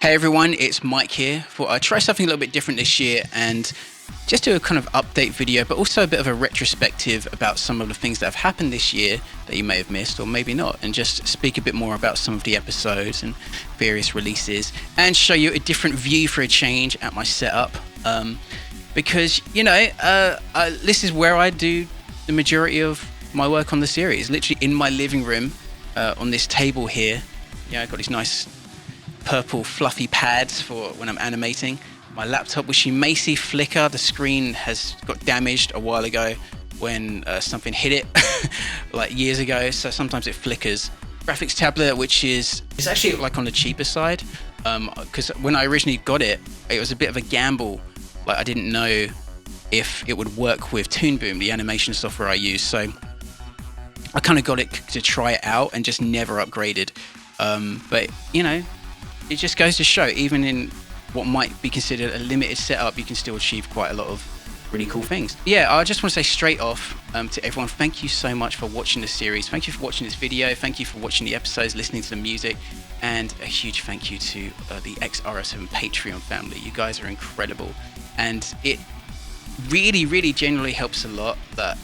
Hey everyone, it's Mike here. Thought I'd try something a little bit different this year and just do a kind of update video, but also a bit of a retrospective about some of the things that have happened this year that you may have missed or maybe not, and just speak a bit more about some of the episodes and various releases and show you a different view for a change at my setup. Because, you know, this is where I do the majority of my work on the series, literally in my living room on this table here. Yeah, I've got these nice purple fluffy pads for when I'm animating. My laptop, which you may see flicker, the screen has got damaged a while ago when something hit it like years ago, so sometimes it flickers. Graphics tablet, which is actually like on the cheaper side, because when I originally got it, it was a bit of a gamble. Like I didn't know if it would work with Toon Boom, the animation software I use, so I kind of got it to try it out and just never upgraded. But you know, it just goes to show, even in what might be considered a limited setup, you can still achieve quite a lot of really cool things. Yeah, I just want to say straight off to everyone, thank you so much for watching the series. Thank you for watching this video. Thank you for watching the episodes, listening to the music, and a huge thank you to the X-RL7 Patreon family. You guys are incredible, and it really, really generally helps a lot. That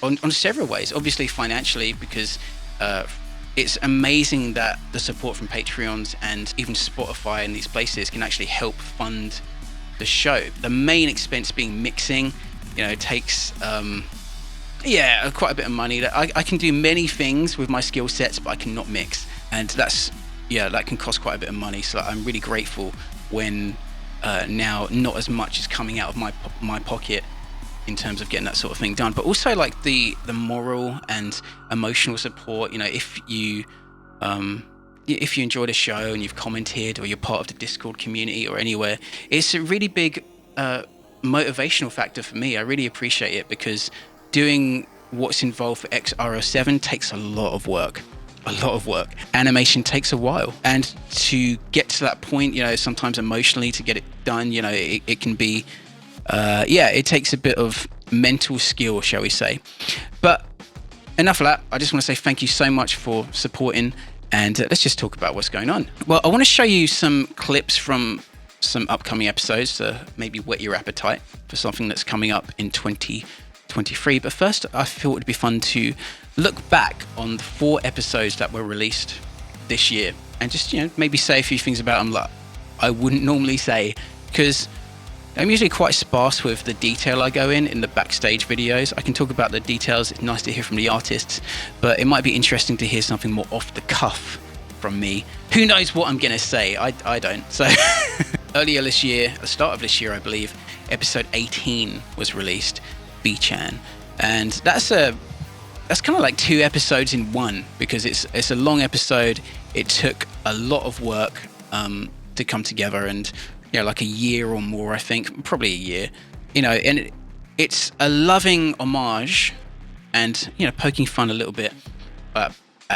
on several ways. Obviously financially, because it's amazing that the support from Patreons and even Spotify and these places can actually help fund the show. The main expense being mixing, you know, takes quite a bit of money. That I can do many things with my skill sets, but I cannot mix, and that can cost quite a bit of money. So I'm really grateful when now not as much is coming out of my pocket in terms of getting that sort of thing done, but also like the moral and emotional support. You know, if you enjoy the show and you've commented, or you're part of the Discord community or anywhere, it's a really big motivational factor for me. I really appreciate it, because doing what's involved for X-RL7 takes a lot of work. Animation takes a while, and to get to that point, you know, sometimes emotionally to get it done, you know, it can be it takes a bit of mental skill, shall we say. But enough of that. I just want to say thank you so much for supporting, and let's just talk about what's going on. Well, I want to show you some clips from some upcoming episodes to maybe whet your appetite for something that's coming up in 2023. But first, I thought it'd be fun to look back on the 4 episodes that were released this year, and just, you know, maybe say a few things about them that I wouldn't normally say, because I'm usually quite sparse with the detail I go in the backstage videos. I can talk about the details, it's nice to hear from the artists, but it might be interesting to hear something more off the cuff from me. Who knows what I'm going to say? I don't. So earlier this year, at the start of this year, I believe, episode 18 was released, B-Chan. And that's kind of like 2 episodes in one, because it's a long episode. It took a lot of work to come together, and you know, like a year or more, I think, probably a year, you know, and it's a loving homage and, you know, poking fun a little bit at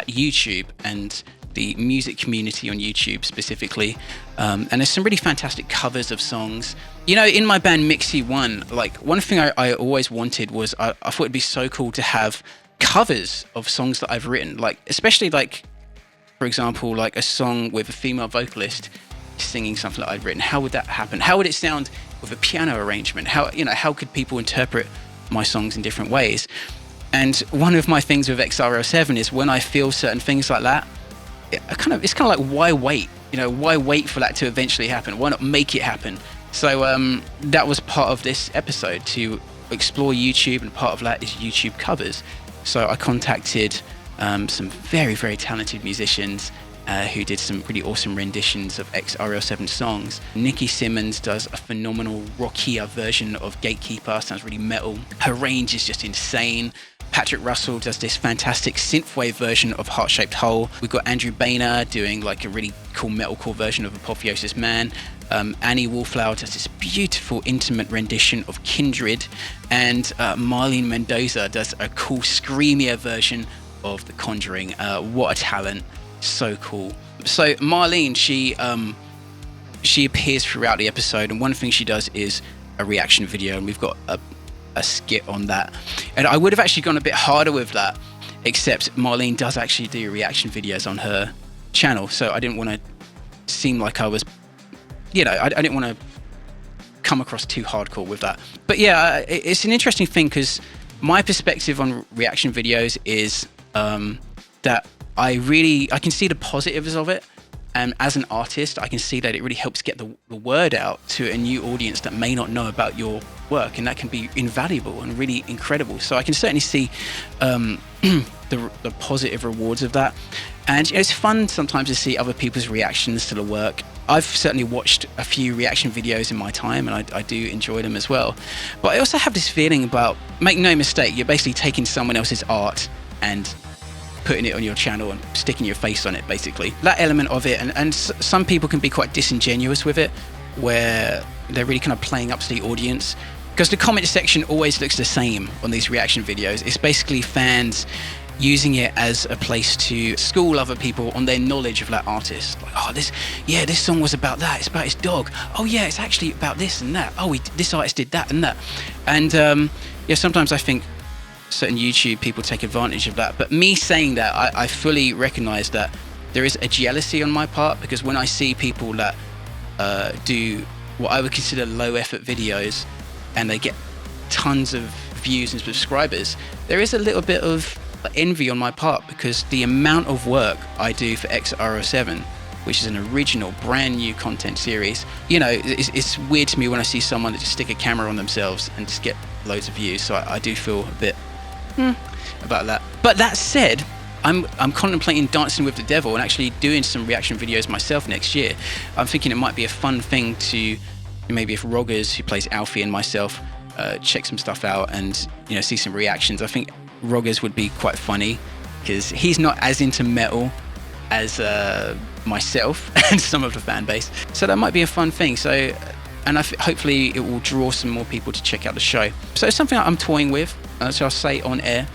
YouTube and the music community on YouTube specifically. And there's some really fantastic covers of songs. You know, in my band MiXE1, like one thing I always wanted was, I thought it'd be so cool to have covers of songs that I've written, like, especially like, for example, like a song with a female vocalist singing something that I'd written. How would that happen? How would it sound with a piano arrangement? How could people interpret my songs in different ways? And one of my things with X-RL7 is when I feel certain things like that, it's kind of like, why wait? You know, why wait for that to eventually happen? Why not make it happen? So that was part of this episode, to explore YouTube, and part of that is YouTube covers. So I contacted some very, very talented musicians who did some really awesome renditions of X-RL7 songs. Nikki Simmons does a phenomenal rockier version of Gatekeeper, sounds really metal. Her range is just insane. Patrick Russell does this fantastic synthwave version of Heart-Shaped Hole. We've got Andrew Boehner doing like a really cool metalcore version of Apotheosis Man. Annie Wallflower does this beautiful intimate rendition of Kindred, and Marlene Mendoza does a cool screamier version of The Conjuring. What a talent. So cool. So Marlene, she appears throughout the episode, and one thing she does is a reaction video, and we've got a skit on that. And I would have actually gone a bit harder with that, except Marlene does actually do reaction videos on her channel, so I didn't want to seem like I was I didn't want to come across too hardcore with that. But yeah, it's an interesting thing because my perspective on reaction videos is that I can see the positives of it. And as an artist, I can see that it really helps get the word out to a new audience that may not know about your work, and that can be invaluable and really incredible. So I can certainly see the positive rewards of that. And it's fun sometimes to see other people's reactions to the work. I've certainly watched a few reaction videos in my time, and I do enjoy them as well. But I also have this feeling about, make no mistake, you're basically taking someone else's art and putting it on your channel and sticking your face on it, basically. That element of it, and some people can be quite disingenuous with it, where they're really kind of playing up to the audience. Because the comment section always looks the same on these reaction videos. It's basically fans using it as a place to school other people on their knowledge of that artist. Like, oh, this song was about that. It's about his dog. Oh yeah, it's actually about this and that. Oh, this artist did that and that. And sometimes I think certain YouTube people take advantage of that. But me saying that, I fully recognize that there is a jealousy on my part, because when I see people that do what I would consider low effort videos and they get tons of views and subscribers, there is a little bit of envy on my part, because the amount of work I do for X-RL7, which is an original brand new content series, it's weird to me when I see someone that just stick a camera on themselves and just get loads of views. So I do feel a bit about that. But that said, I'm contemplating dancing with the devil and actually doing some reaction videos myself next year. I'm thinking it might be a fun thing to, maybe if Roggers, who plays Alfie, and myself check some stuff out and see some reactions. I think Roggers would be quite funny, because he's not as into metal as myself and some of the fan base. So that might be a fun thing. So, and hopefully it will draw some more people to check out the show. So it's something I'm toying with, so I'll say on air.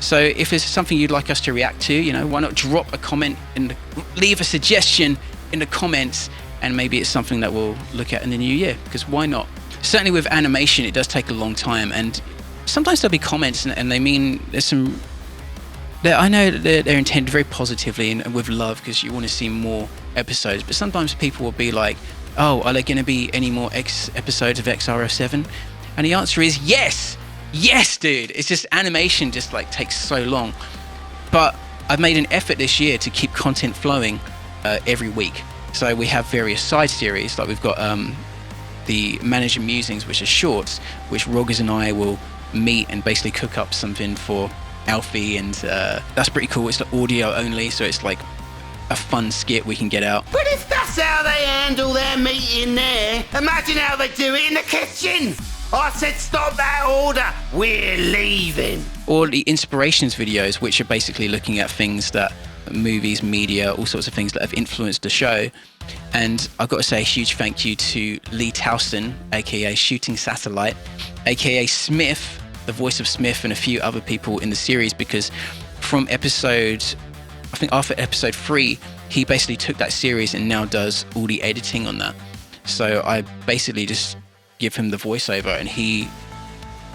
So if there's something you'd like us to react to, why not drop a comment leave a suggestion in the comments, and maybe it's something that we'll look at in the new year, because why not? Certainly with animation, it does take a long time, and sometimes there'll be comments and they mean there's some... I know that they're intended very positively and with love, because you want to see more episodes, but sometimes people will be like, oh, are there going to be any more episodes of X-RL7? And the answer is yes! Yes, dude! It's just animation just takes so long. But I've made an effort this year to keep content flowing every week. So we have various side series, like we've got the Manager Musings, which are shorts, which Roggers and I will meet and basically cook up something for Alfie, and that's pretty cool. It's audio only, so it's like a fun skit we can get out. But if that's how they handle their meeting there, imagine how they do it in the kitchen. I said stop that order, we're leaving. Or the inspirations videos, which are basically looking at things that movies, media, all sorts of things that have influenced the show. And I've got to say a huge thank you to Lee Towson, aka Shooting Satellite, aka Smith, the voice of Smith, and a few other people in the series, because from after episode 3, he basically took that series and now does all the editing on that. So I basically just give him the voiceover, and he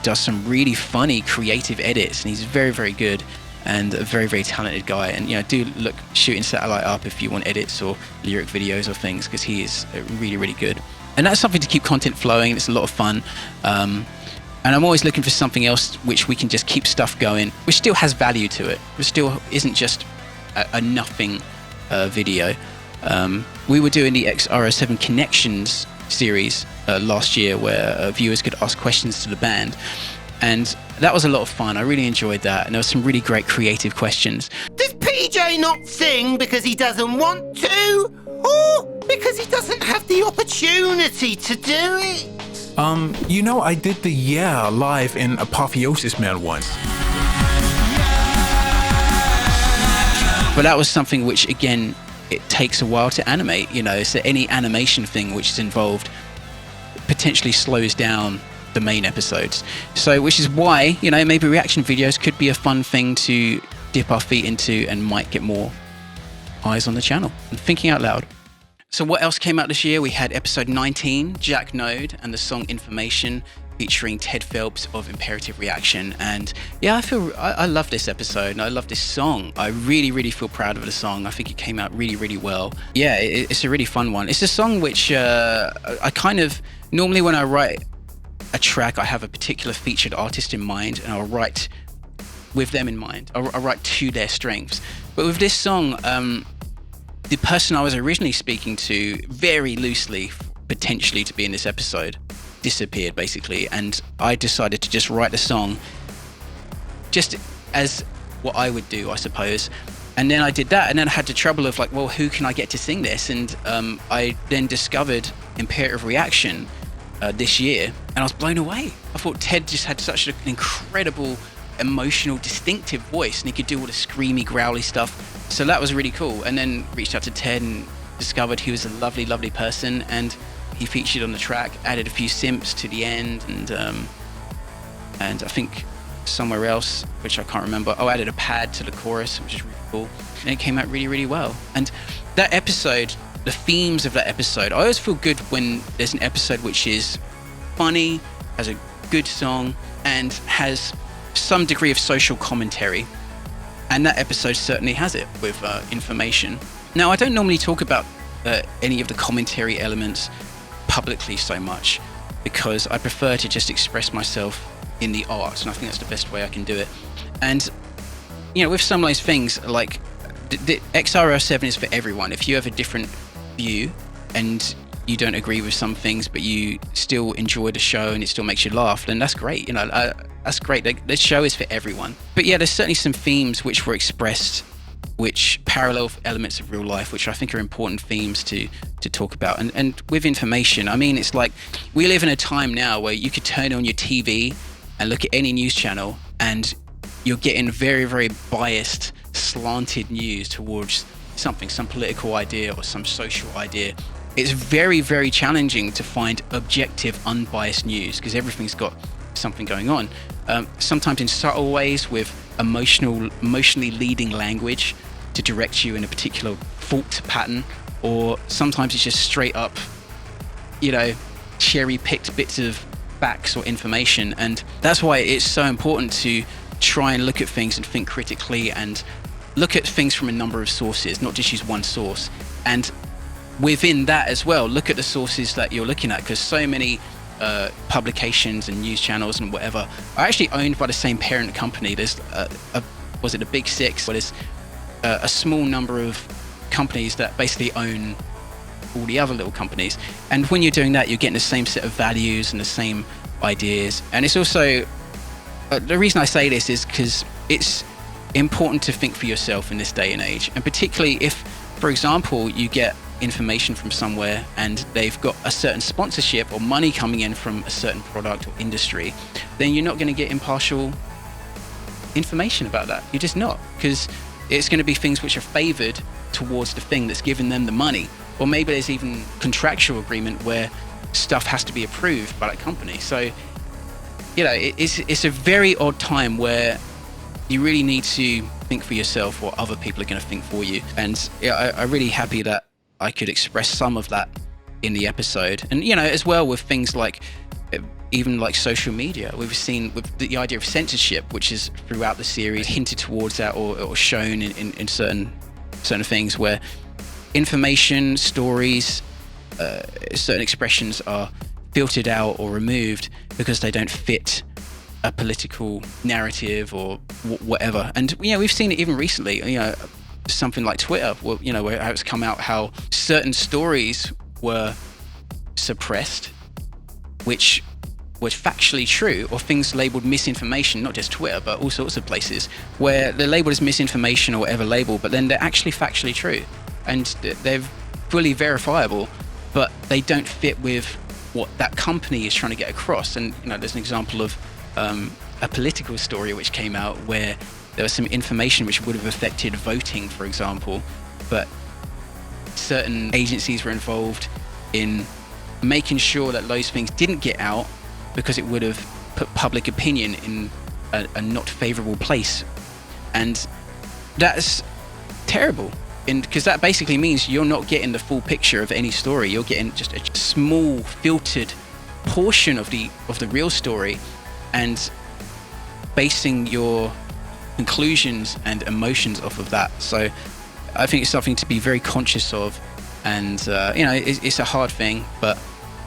does some really funny, creative edits, and he's very, very good and a very, very talented guy. And do look Shooting Satellite up if you want edits or lyric videos or things, because he is really, really good. And that's something to keep content flowing. It's a lot of fun. And I'm always looking for something else which we can just keep stuff going, which still has value to it. It still isn't just a nothing video. We were doing the X-RL7 Connections series last year, where viewers could ask questions to the band, and that was a lot of fun. I really enjoyed that, and there were some really great creative questions. Does PJ not sing because he doesn't want to, or because he doesn't have the opportunity to do it? I did the Yeah live in Apotheosis Man once. But that was something which, again, it takes a while to animate. So any animation thing which is involved potentially slows down the main episodes. So, which is why, maybe reaction videos could be a fun thing to dip our feet into, and might get more eyes on the channel. I'm thinking out loud. So what else came out this year? We had episode 19, Jack Node, and the song Information. featuring Ted Phelps of Imperative Reaction. And yeah, I love this episode and I love this song. I really feel proud of the song. I think it came out really well. Yeah, it's a really fun one. It's a song which I kind of, normally when I write a track, I have a particular featured artist in mind and I'll write with them in mind. I'll write to their strengths. But with this song, the person I was originally speaking to very loosely, potentially to be in this episode, disappeared basically, and I decided to just write a song just as what I would do, I suppose. And then I did that, and then I had the trouble of like, well, who can I get to sing this? And I then discovered Imperative Reaction this year, and I was blown away. I thought Ted just had such an incredible, emotional, distinctive voice, and he could do all the screamy, growly stuff. So that was really cool. And then reached out to Ted and discovered he was a lovely person, and he featured on the track, added a few synths to the end, and I think somewhere else, which I can't remember, added a pad to the chorus, which is really cool. And it came out really well. And that episode, the themes of that episode, I always feel good when there's an episode which is funny, has a good song, and has some degree of social commentary. And that episode certainly has it with Information. Now, I don't normally talk about any of the commentary elements publicly so much, because I prefer to just express myself in the art, and I think that's the best way I can do it. And you know, with some of those things, like the X-RL7 is for everyone. If you have a different view and you don't agree with some things, but you still enjoy the show and it still makes you laugh, then that's great. You know, that's great. The show is for everyone. But yeah, there's certainly some themes which were expressed which parallel elements of real life, which I think are important themes to talk about. And with Information, I mean, it's like we live in a time now where you could turn on your TV and look at any news channel and you're getting very biased, slanted news towards something, some political idea or some social idea. It's very challenging to find objective, unbiased news because everything's got something going on. Sometimes in subtle ways with emotionally leading language to direct you in a particular thought pattern, or sometimes it's just straight up, you know, cherry-picked bits of facts or information. And that's why it's so important to try and look at things and think critically and look at things from a number of sources, not just use one source. And within that as well, look at the sources that you're looking at, because so many publications and news channels and whatever are actually owned by the same parent company. There's was it the Big Six? Well, there's a small number of companies that basically own all the other little companies. And when you're doing that, you're getting the same set of values and the same ideas. And it's also, the reason I say this is because it's important to think for yourself in this day and age. And particularly if, for example, you get information from somewhere and they've got a certain sponsorship or money coming in from a certain product or industry, then you're not going to get impartial information about that. You're just not, because it's going to be things which are favored towards the thing that's giving them the money. Or maybe there's even contractual agreement where stuff has to be approved by that company. So, you know, it's a very odd time where you really need to think for yourself, or other people are going to think for you. And yeah, I'm really happy that I could express some of that in the episode. And, you know, as well with things like, even like social media, we've seen with the idea of censorship, which is throughout the series hinted towards that or shown in certain things where information, stories, certain expressions are filtered out or removed because they don't fit a political narrative or whatever. And, you know, we've seen it even recently, you know, something like Twitter, well, you know, where it's come out how certain stories were suppressed, which was factually true, or things labeled misinformation, not just Twitter, but all sorts of places where they're labeled as misinformation or whatever label, but then they're actually factually true and they're fully verifiable, but they don't fit with what that company is trying to get across. And, you know, there's an example of a political story which came out where there was some information which would have affected voting, for example, but certain agencies were involved in making sure that those things didn't get out because it would have put public opinion in a not favorable place. And that's terrible, because that basically means you're not getting the full picture of any story. You're getting just a small filtered portion of the real story and basing your conclusions and emotions off of that. So I think it's something to be very conscious of, and it's a hard thing, but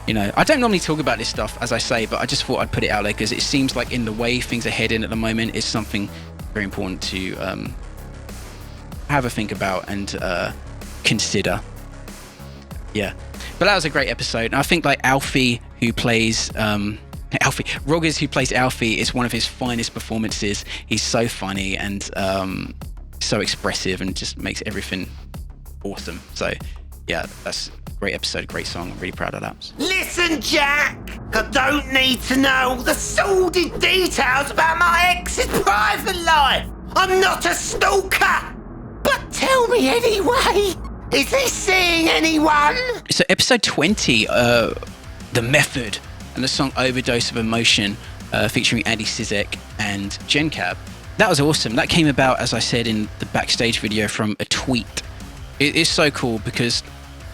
I don't normally talk about this stuff, as I say, but I just thought I'd put it out there because it seems like in the way things are heading at the moment is something very important to have a think about and consider. Yeah, but that was a great episode. And I think like Alfie, who plays Roggers, who plays Alfie, is one of his finest performances. He's so funny and so expressive and just makes everything awesome. So yeah, that's a great episode, great song. I'm really proud of that. Listen, Jack, I don't need to know the sordid details about my ex's private life. I'm not a stalker. But tell me anyway, is he seeing anyone? So episode 20, The Method, and the song Overdose of Emotion, featuring Andy Sizek and GenCab. That was awesome. That came about, as I said in the backstage video, from a tweet. It is so cool because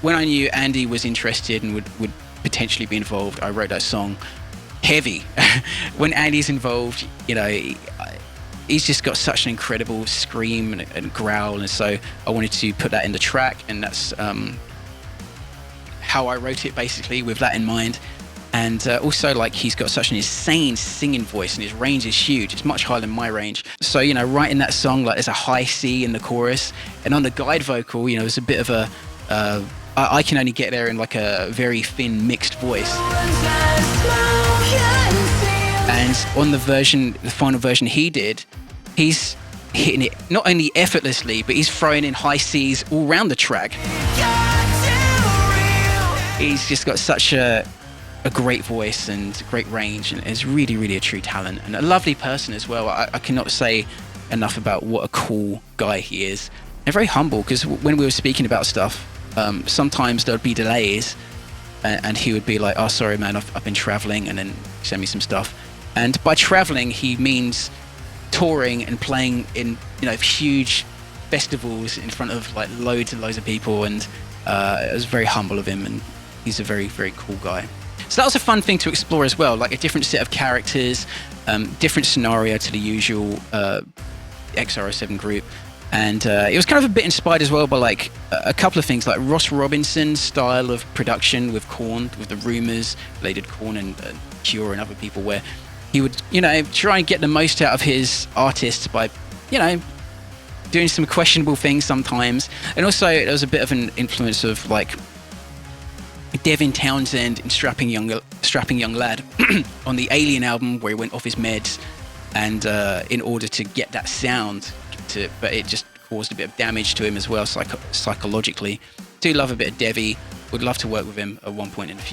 when I knew Andy was interested and would potentially be involved, I wrote that song heavy. When Andy's involved, he's just got such an incredible scream and growl, and so I wanted to put that in the track, and that's how I wrote it, basically, with that in mind. And also, like, he's got such an insane singing voice, and his range is huge. It's much higher than my range. So, writing that song, like, there's a high C in the chorus, and on the guide vocal, there's a bit of a I can only get there in like a very thin mixed voice. And on the final version he did, he's hitting it not only effortlessly, but he's throwing in high C's all around the track. He's just got such a great voice and great range, and is really, really a true talent and a lovely person as well. I cannot say enough about what a cool guy he is, and very humble, because when we were speaking about stuff, sometimes there'd be delays, and he would be like, "Oh, sorry, man, I've been traveling," and then send me some stuff. And by traveling, he means touring and playing in huge festivals in front of like loads and loads of people, and it was very humble of him, and he's a very, very cool guy. So that was a fun thing to explore as well, like a different set of characters, different scenario to the usual X-RL7 group. And it was kind of a bit inspired as well by like a couple of things, like Ross Robinson's style of production with Korn, with the Rumours, they did Korn and Cure and other people, where he would, try and get the most out of his artists by, doing some questionable things sometimes. And also there was a bit of an influence of like Devin Townsend and Strapping Young Lad on the Alien album, where he went off his meds, and in order to get that sound, but it just caused a bit of damage to him as well, psychologically. Do love a bit of Devi. Would love to work with him at some point in the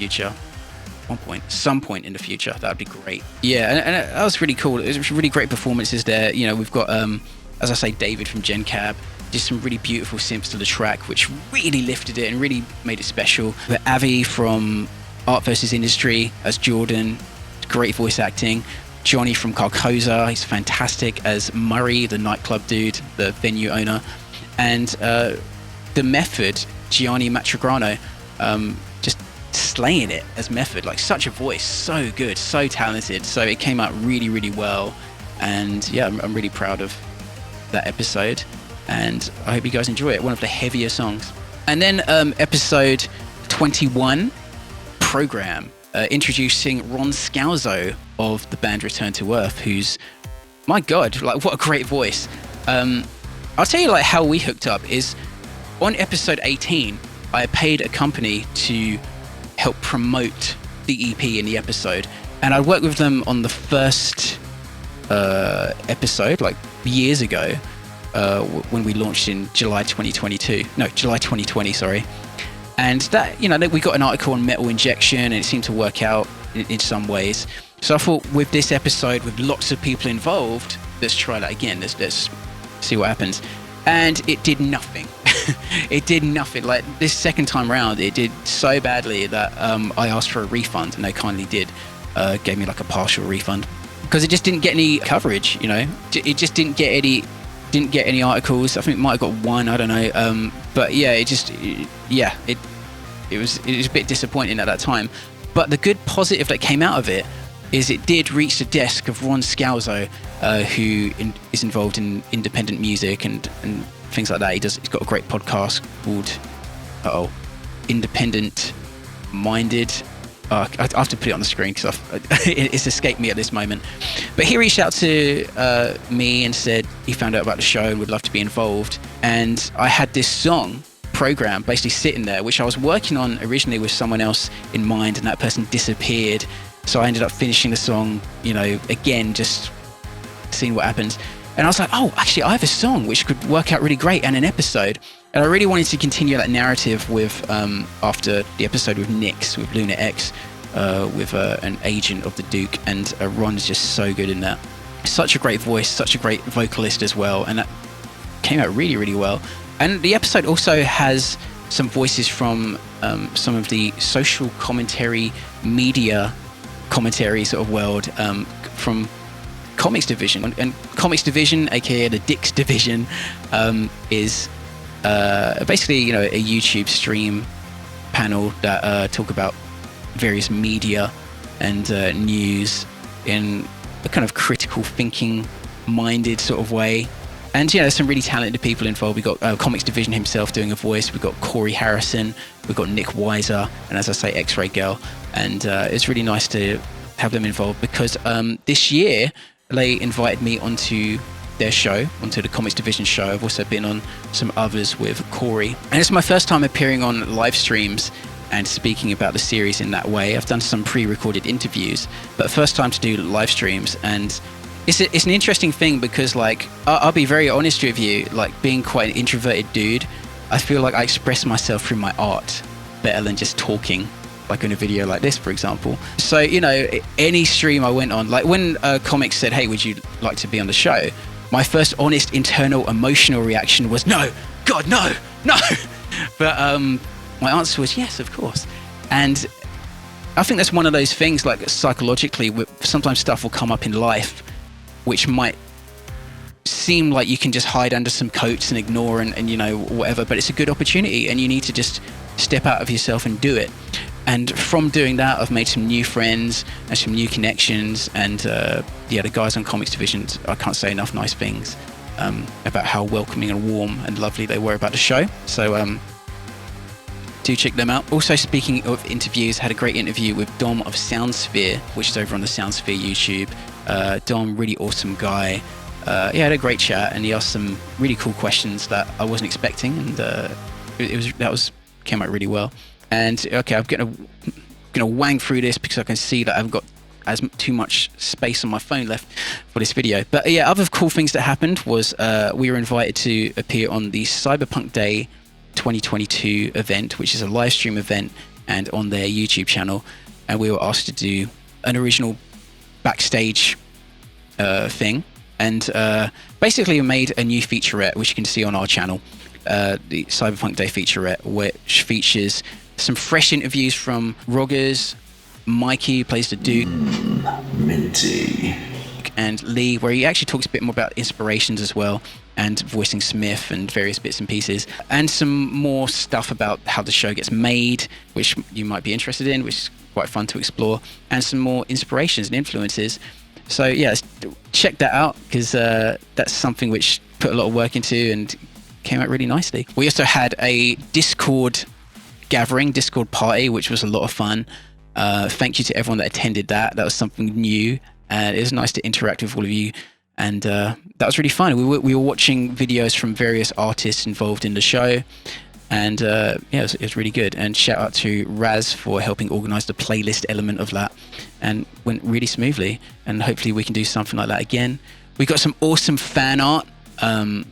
future. That would be great. Yeah, and that was really cool. It was really great performances there. We've got, as I say, David from GenCab. Did some really beautiful synths to the track, which really lifted it and really made it special. But Avi from Art vs. Industry as Jordan, great voice acting. Johnny from Carcosa, he's fantastic as Murray, the nightclub dude, the venue owner. And The Method, Gianni Matrigrano, just slaying it as Method. Like, such a voice, so good, so talented. So it came out really, really well. And yeah, I'm really proud of that episode. And I hope you guys enjoy it. One of the heavier songs. And then episode 21, Program, introducing Ron Scalzo of the band Return to Earth, who's, my God, like, what a great voice. I'll tell you like how we hooked up is on episode 18, I paid a company to help promote the EP in the episode. And I worked with them on the first episode, like years ago, when we launched in July 2020, sorry. And that, we got an article on Metal Injection, and it seemed to work out in some ways. So I thought, with this episode, with lots of people involved, let's try that again. Let's see what happens. And it did nothing. It did nothing. Like, this second time around, it did so badly that I asked for a refund, and they kindly did. Gave me like a partial refund, because it just didn't get any coverage. It just didn't get any articles. I think it might have got one, I don't know. But yeah, it was a bit disappointing at that time. But the good positive that came out of it is it did reach the desk of Ron Scalzo, who is involved in independent music and things like that. He's got a great podcast called Independent Minded. I have to put it on the screen because it's escaped me at this moment. But he reached out to me and said he found out about the show and would love to be involved. And I had this song program basically sitting there, which I was working on originally with someone else in mind, and that person disappeared. So I ended up finishing the song, again, just seeing what happens. And I was like, oh, actually, I have a song which could work out really great and an episode. And I really wanted to continue that narrative with, after the episode with Nyxx, with Luna X, with an agent of the Duke. And Ron is just so good in that. Such a great voice, such a great vocalist as well. And that came out really, really well. And the episode also has some voices from some of the social commentary, media commentary sort of world from MiXE Division. And MiXE Division, aka the Dix Division, is basically a YouTube stream panel that talk about various media and news in a kind of critical thinking minded sort of way. And there's some really talented people involved. We've got MiXE Division himself doing a voice. We've got Corey Harrison. We've got Nick Weiser, and as I say, X-Ray Girl. And it's really nice to have them involved because this year they invited me onto their show, onto the MiXE Division show. I've also been on some others with Corey. And it's my first time appearing on live streams and speaking about the series in that way. I've done some pre-recorded interviews, but first time to do live streams. And it's an interesting thing because, I'll be very honest with you, being quite an introverted dude, I feel like I express myself through my art better than just talking, like in a video like this, for example. So, any stream I went on, like when Comics said, hey, would you like to be on the show? My first honest internal emotional reaction was, no, God, no. But my answer was yes, of course. And I think that's one of those things, psychologically, sometimes stuff will come up in life which might seem like you can just hide under some coats and ignore and whatever, but it's a good opportunity and you need to just step out of yourself and do it. And from doing that, I've made some new friends and some new connections. And the guys on MiXE Division, I can't say enough nice things about how welcoming and warm and lovely they were about the show. So do check them out. Also, speaking of interviews, had a great interview with Dom of Soundsphere, which is over on the Soundsphere YouTube. Dom, really awesome guy. He had a great chat and he asked some really cool questions that I wasn't expecting, and came out really well. And okay, I'm gonna wang through this because I can see that I haven't got too much space on my phone left for this video. But other cool things that happened was we were invited to appear on the Cyberpunk Day 2022 event, which is a live stream event and on their YouTube channel. And we were asked to do an original backstage thing. And basically we made a new featurette, which you can see on our channel, the Cyberpunk Day featurette, which features some fresh interviews from Roggers, Mikey, who plays the Duke, Minty, and Lee, where he actually talks a bit more about inspirations as well, and voicing Smith and various bits and pieces, and some more stuff about how the show gets made, which you might be interested in, which is quite fun to explore, and some more inspirations and influences. So check that out because that's something which put a lot of work into and came out really nicely. We also had a Discord party, which was a lot of fun. Thank you to everyone that attended that. That was something new, and it was nice to interact with all of you. And that was really fun. We were watching videos from various artists involved in the show, and it was really good. And shout out to Raz for helping organize the playlist element of that, and went really smoothly. And hopefully we can do something like that again. We got some awesome fan art, some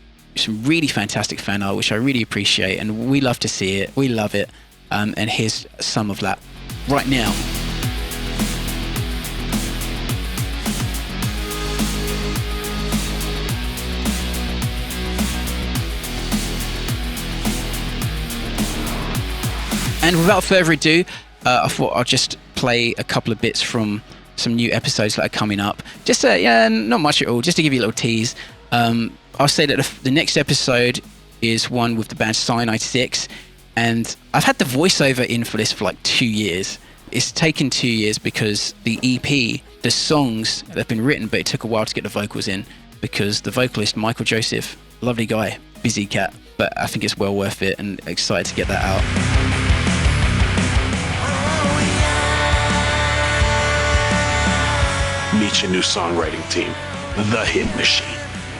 really fantastic fan art, which I really appreciate, and we love to see it. We love it. And here's some of that right now. And without further ado, I thought I'll just play a couple of bits from some new episodes that are coming up. Just not much at all, just to give you a little tease. I'll say that the next episode is one with the band Cyanide 6, and I've had the voiceover in for this for like 2 years, It's taken 2 years because the EP, the songs that have been written, but it took a while to get the vocals in because the vocalist, Michael Joseph, lovely guy, busy cat, but I think it's well worth it and excited to get that out. Meet your new songwriting team, The Hit Machine.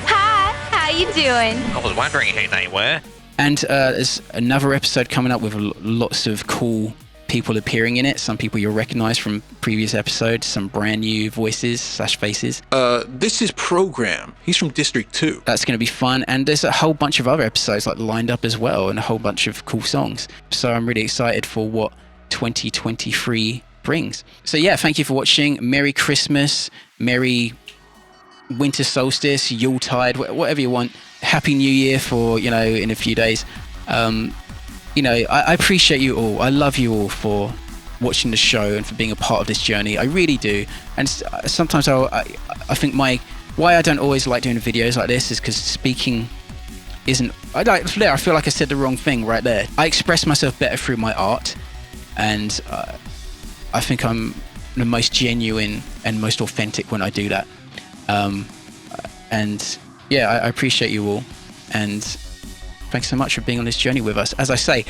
Hi, how you doing? I was wondering who they were. And there's another episode coming up with lots of cool people appearing in it. Some people you'll recognize from previous episodes, some brand new voices/faces. This is Program. He's from District 2. That's going to be fun. And there's a whole bunch of other episodes like lined up as well, and a whole bunch of cool songs. So I'm really excited for what 2023 brings. So yeah, thank you for watching. Merry Christmas, Merry Winter Solstice, Yuletide, whatever you want. Happy New Year for, in a few days. I appreciate you all. I love you all for watching the show and for being a part of this journey. I really do. And sometimes I think why I don't always like doing videos like this is because speaking isn't... I feel like I said the wrong thing right there. I express myself better through my art, and I think I'm the most genuine and most authentic when I do that. And yeah, I appreciate you all, and thanks so much for being on this journey with us. As I say,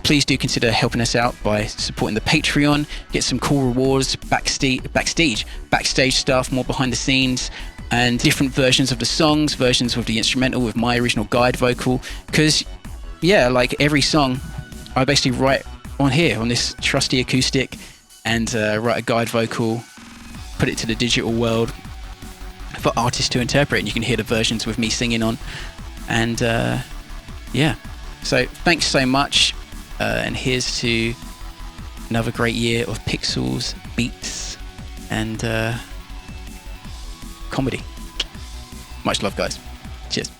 please do consider helping us out by supporting the Patreon, get some cool rewards, backstage stuff, more behind the scenes, and different versions of the songs, versions of the instrumental with my original guide vocal. Because, yeah, like every song, I basically write on here, on this trusty acoustic, and write a guide vocal, put it to the digital world for artists to interpret, and you can hear the versions with me singing on. And yeah, so thanks so much, and here's to another great year of pixels, beats, and comedy. Much love, guys. Cheers.